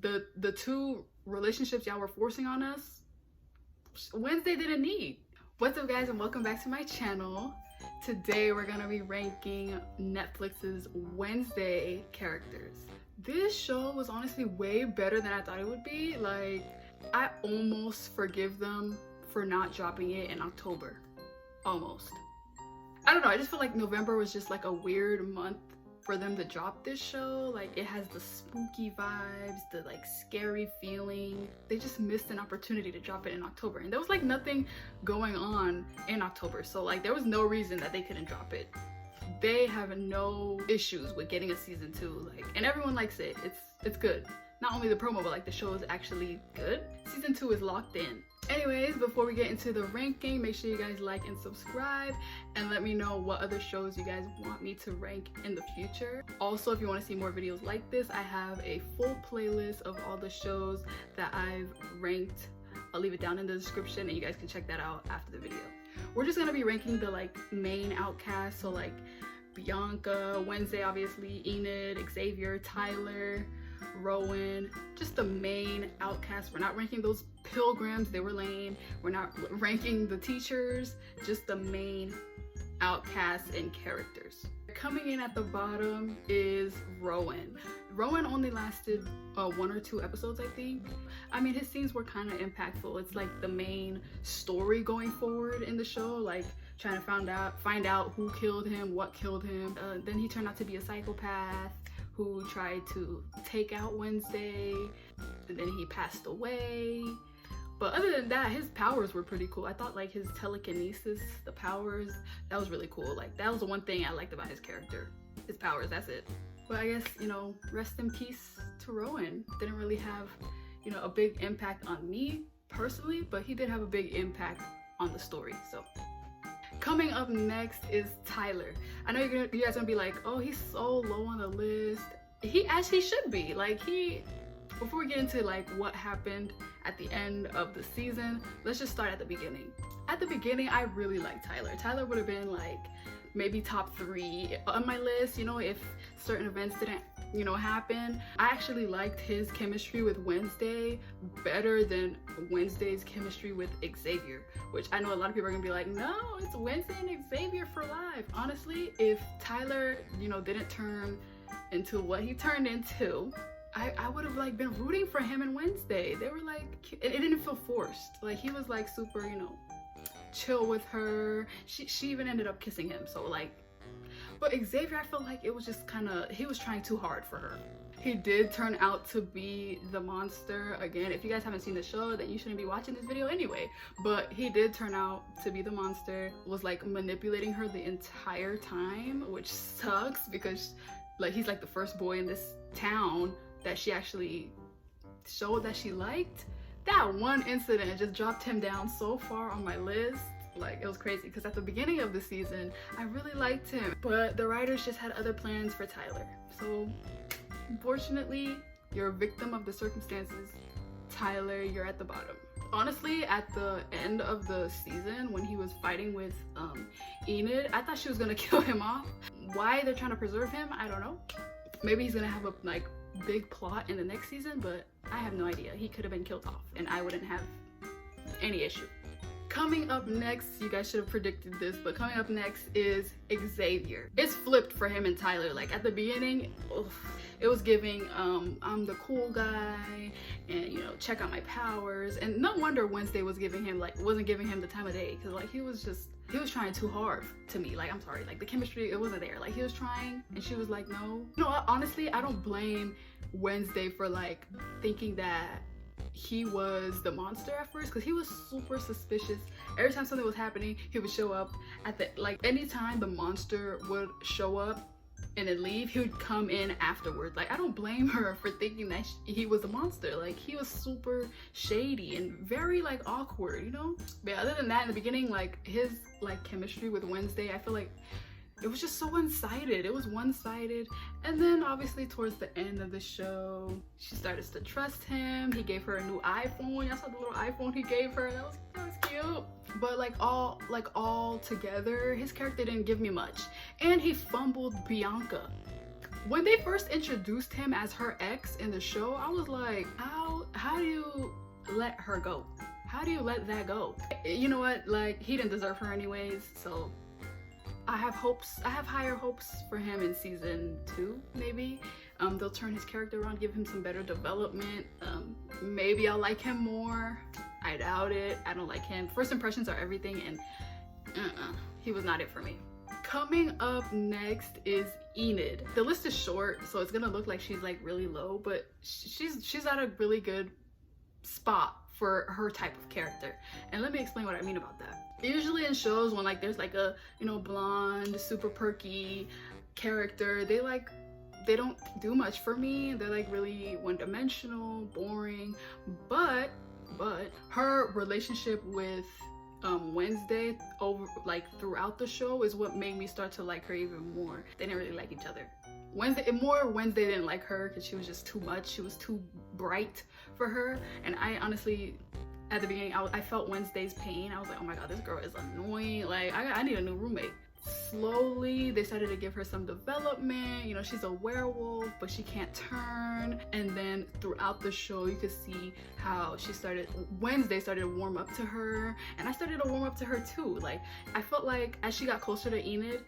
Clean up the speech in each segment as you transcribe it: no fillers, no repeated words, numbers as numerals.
the two relationships y'all were forcing on us, Wednesday didn't need. What's up, guys, and welcome back to my channel. Today we're gonna be ranking Netflix's Wednesday characters. This show was honestly way better than I thought it would be. Like, I almost forgive them for not dropping it in October. Almost. I don't know, I just feel like November was just like a weird month for them to drop this show. Like, it has the spooky vibes, the like scary feeling. They just missed an opportunity to drop it in October, and there was like nothing going on in October, so like there was no reason that they couldn't drop it. They have no issues with getting a season 2, like, and everyone likes it. It's good. Not only the promo, but like the show is actually good. Season 2 is locked in. Anyways, before we get into the ranking, make sure you guys like and subscribe and let me know what other shows you guys want me to rank in the future. Also, if you want to see more videos like this, I have a full playlist of all the shows that I've ranked. I'll leave it down in the description and you guys can check that out after the video. We're just gonna be ranking the like main outcasts, so like Bianca, Wednesday obviously, Enid, Xavier, Tyler, Rowan, just the main outcasts. We're not ranking those pilgrims, they were lame. We're not ranking the teachers, just the main outcasts and characters. Coming in at the bottom is Rowan. Rowan only lasted 1 or 2 episodes, I think. I mean, his scenes were kind of impactful. It's like the main story going forward in the show, like trying to find out who killed him, what killed him. Then he turned out to be a psychopath who tried to take out Wednesday, and then he passed away. But other than that, his powers were pretty cool. I thought like his telekinesis, the powers, that was really cool. Like, that was the one thing I liked about his character. His powers, that's it. But I guess, you know, rest in peace to Rowan. Didn't really have, you know, a big impact on me personally, but he did have a big impact on the story, so. Coming up next is Tyler. I know you guys are gonna be like, oh, he's so low on the list. He actually should be. Like, before we get into like what happened at the end of the season, let's just start at the beginning. At the beginning, I really liked Tyler. Tyler would have been like maybe top 3 on my list, you know, if certain events didn't, you know, happen. I actually liked his chemistry with Wednesday better than Wednesday's chemistry with Xavier, which I know a lot of people are gonna be like, no, it's Wednesday and Xavier for life. Honestly, if Tyler, you know, didn't turn into what he turned into, I would have like been rooting for him and Wednesday. They were like, it didn't feel forced. Like, he was like super, you know, chill with her. She even ended up kissing him, so like. But Xavier, I felt like it was just kind of, he was trying too hard for her. He did turn out to be the monster. Again, if you guys haven't seen the show, then you shouldn't be watching this video anyway. But he did turn out to be the monster, was like manipulating her the entire time, which sucks because like he's like the first boy in this town that she actually showed that she liked. That one incident just dropped him down so far on my list. Like, it was crazy because at the beginning of the season, I really liked him, but the writers just had other plans for Tyler. So unfortunately, you're a victim of the circumstances. Tyler, you're at the bottom. Honestly, at the end of the season when he was fighting with Enid, I thought she was gonna kill him off. Why they're trying to preserve him, I don't know. Maybe he's gonna have a like big plot in the next season, but I have no idea. He could have been killed off and I wouldn't have any issue. Coming up next, you guys should have predicted this, but coming up next is Xavier. It's flipped for him and Tyler. Like, at the beginning, it was giving I'm the cool guy and, you know, check out my powers. And no wonder Wednesday was giving him like, wasn't giving him the time of day, because like he was trying too hard to me. Like, I'm sorry, like the chemistry, it wasn't there. Like, he was trying and she was like, no. You know, honestly, I don't blame Wednesday for like thinking that he was the monster at first, because he was super suspicious. Every time something was happening, he would show up at the, like, anytime the monster would show up and then leave, he would come in afterwards. Like, I don't blame her for thinking that he was a monster. Like, he was super shady and very like awkward, you know. But other than that, in the beginning, like his like chemistry with Wednesday, I feel like it was just so one-sided. It was one-sided. And then obviously towards the end of the show, she started to trust him. He gave her a new iPhone. Y'all saw the little iPhone he gave her. That was cute. But like all together, his character didn't give me much. And he fumbled Bianca. When they first introduced him as her ex in the show, I was like, how do you let her go? How do you let that go? You know what, like, he didn't deserve her anyways, so I have higher hopes for him in season 2, maybe. They'll turn his character around, give him some better development. Maybe I'll like him more. I doubt it. I don't like him. First impressions are everything, and he was not it for me. Coming up next is Enid. The list is short, so it's gonna look like she's like really low, but she's at a really good spot for her type of character. And let me explain what I mean about that. Usually in shows, when like there's like a, you know, blonde, super perky character, they don't do much for me. They're like really one-dimensional, boring. But her relationship with Wednesday over like throughout the show is what made me start to like her even more. They didn't really like each other. Wednesday didn't like her because she was just too much. She was too bright for her. And I honestly, at the beginning, I felt Wednesday's pain. I was like, oh my god, this girl is annoying. Like, I need a new roommate. Slowly, they started to give her some development. You know, she's a werewolf, but she can't turn. And then throughout the show, you could see how Wednesday started to warm up to her. And I started to warm up to her too. Like, I felt like as she got closer to Enid,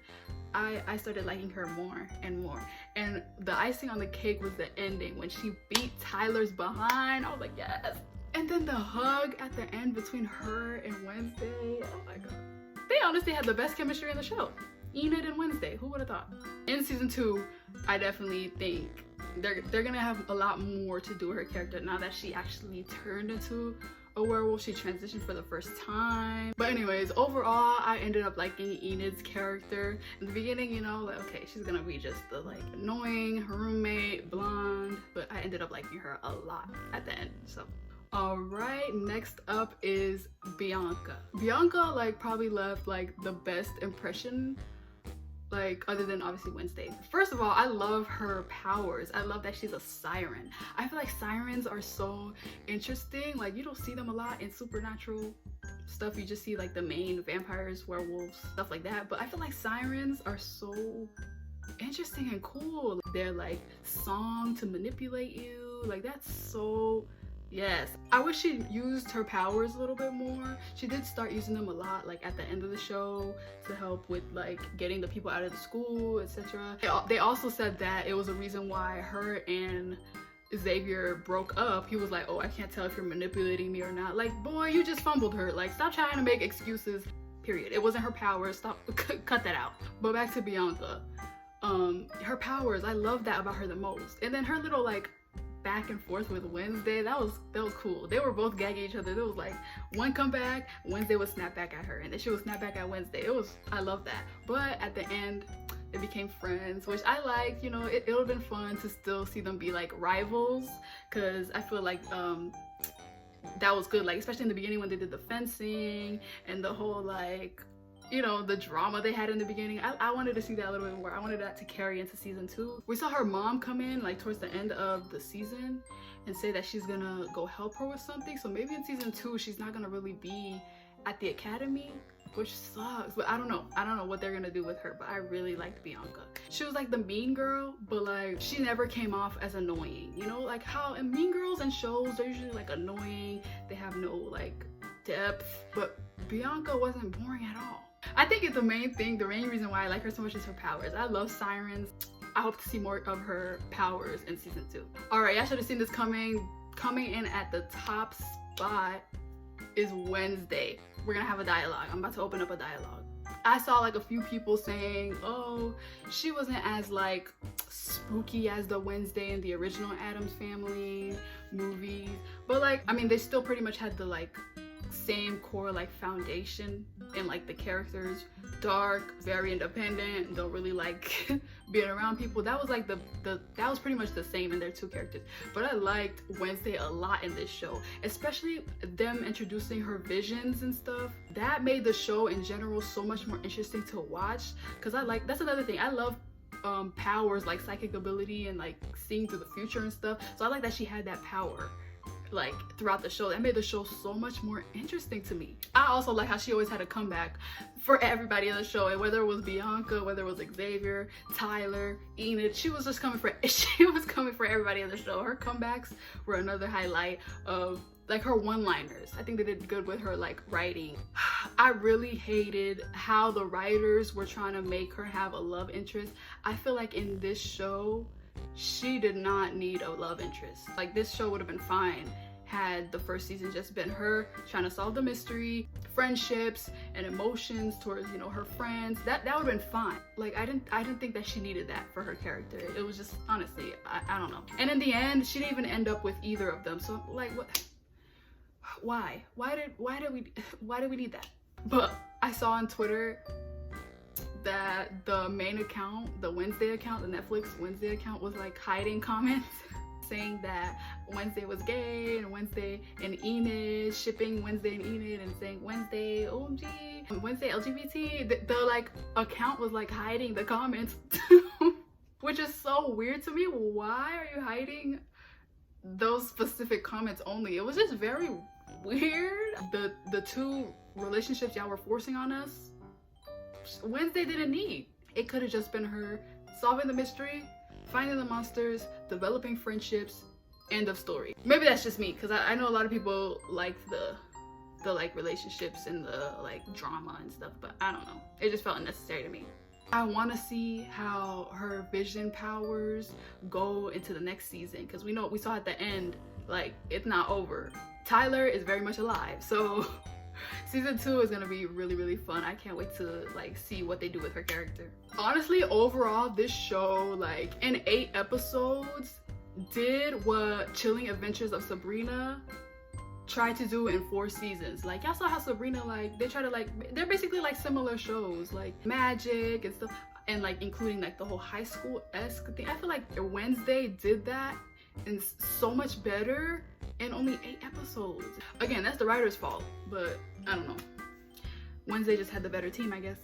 I started liking her more and more. And the icing on the cake was the ending when she beat Tyler's behind. I was like, yes. And then the hug at the end between her and Wednesday. Oh my god. They honestly had the best chemistry in the show. Enid and Wednesday, who would have thought? In season 2, I definitely think they're gonna have a lot more to do with her character now that she actually turned into a werewolf. She transitioned for the first time. But anyways, overall, I ended up liking Enid's character. In the beginning, you know, like, okay, she's gonna be just the like annoying roommate, blonde, but I ended up liking her a lot at the end, so. All right, next up is Bianca. Bianca like probably left like the best impression, like other than obviously Wednesday. First of all, I love her powers. I love that she's a siren. I feel like sirens are so interesting. Like, you don't see them a lot in supernatural stuff. You just see like the main vampires, werewolves, stuff like that. But I feel like sirens are so interesting and cool. They're like song to manipulate you. Like, that's so... Yes, I wish she used her powers a little bit more. She did start using them a lot, like at the end of the show, to help with like getting the people out of the school, etc. They also said that it was a reason why her and Xavier broke up. He was like, oh, I can't tell if you're manipulating me or not. Like, boy, you just fumbled her. Like, stop trying to make excuses, period. It wasn't her powers. Stop, cut that out. But back to Bianca. Her powers, I love that about her the most. And then her little like back and forth with Wednesday, that was cool. They were both gagging each other. It was like one come back, Wednesday would snap back at her, and then she would snap back at Wednesday. I love that. But at the end, they became friends, which I liked. You know, it would have been fun to still see them be like rivals, because I feel like that was good, like especially in the beginning when they did the fencing and the whole like, you know, the drama they had in the beginning. I wanted to see that a little bit more. I wanted that to carry into season 2. We saw her mom come in like towards the end of the season and say that she's gonna go help her with something. So maybe in season 2 she's not gonna really be at the academy, which sucks. But I don't know what they're gonna do with her. But I really liked Bianca. She was like the mean girl, but like she never came off as annoying. You know, like how in mean girls and shows, they're usually like annoying. They have no like depth. But Bianca wasn't boring at all. I think the main reason why I like her so much is her powers. I love sirens. I hope to see more of her powers in season 2. All right, y'all should have seen this coming. Coming in at the top spot is Wednesday. We're gonna have a dialogue. I'm about to open up a dialogue. I saw like a few people saying, oh, she wasn't as like spooky as the Wednesday in the original Addams Family movies. But like, I mean, they still pretty much had the like same core like foundation in like the characters. Dark, very independent, don't really like being around people. That was like that was pretty much the same in their two characters. But I liked Wednesday a lot in this show, especially them introducing her visions and stuff. That made the show in general so much more interesting to watch, because that's another thing. I love powers like psychic ability and like seeing through the future and stuff. So I like that she had that power. like throughout the show. That made the show so much more interesting to me. I also like how she always had a comeback for everybody in the show, and whether it was Bianca, whether it was Xavier, Tyler, Enid, she was coming for everybody in the show. Her comebacks were another highlight of like her one-liners. I think they did good with her like writing. I really hated how the writers were trying to make her have a love interest. I feel like in this show she did not need a love interest. Like, this show would have been fine had the first season just been her trying to solve the mystery, friendships and emotions towards, you know, her friends. That would have been fine. Like, I didn't think that she needed that for her character. It was just, honestly, I don't know. And in the end, she didn't even end up with either of them. So like, what? Why do we need that? But I saw on Twitter that the main account, the Wednesday account, the Netflix Wednesday account, was like hiding comments saying that Wednesday was gay and Wednesday and Enid, shipping Wednesday and Enid, and saying Wednesday OMG, Wednesday LGBT. The like account was like hiding the comments which is so weird to me. Why are you hiding those specific comments only? It was just very weird. The two relationships y'all were forcing on us, Wednesday didn't need. It could have just been her solving the mystery, finding the monsters, developing friendships, end of story. Maybe that's just me, because I know a lot of people like the like relationships and the like drama and stuff, but I don't know. It just felt unnecessary to me. I want to see how her vision powers go into the next season, because we saw at the end, like, it's not over. Tyler is very much alive, so season 2 is gonna be really, really fun. I can't wait to like see what they do with her character. Honestly, overall, this show, like, in 8 episodes, did what Chilling Adventures of Sabrina tried to do in 4 seasons. Like, y'all saw how Sabrina, like, they try to like, they're basically like similar shows, like magic and stuff, and like including like the whole high school-esque thing. I feel like Wednesday did that and so much better in only 8 episodes. Again, that's the writer's fault, but I don't know. Wednesday just had the better team, I guess.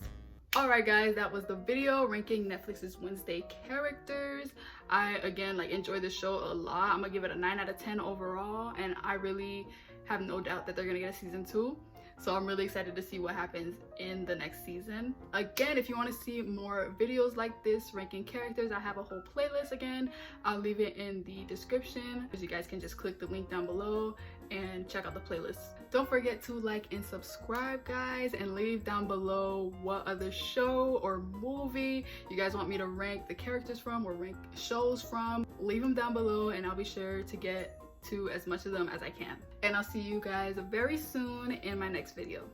Alright guys, that was the video ranking Netflix's Wednesday characters. I, again, like, enjoyed this show a lot. I'm gonna give it a 9 out of 10 overall, and I really have no doubt that they're gonna get a season 2. So I'm really excited to see what happens in the next season. Again, if you want to see more videos like this ranking characters, I have a whole playlist. Again, I'll leave it in the description, so you guys can just click the link down below and check out the playlist. Don't forget to like and subscribe, guys, and leave down below what other show or movie you guys want me to rank the characters from or rank shows from. Leave them down below and I'll be sure to get to as much of them as I can. And I'll see you guys very soon in my next video.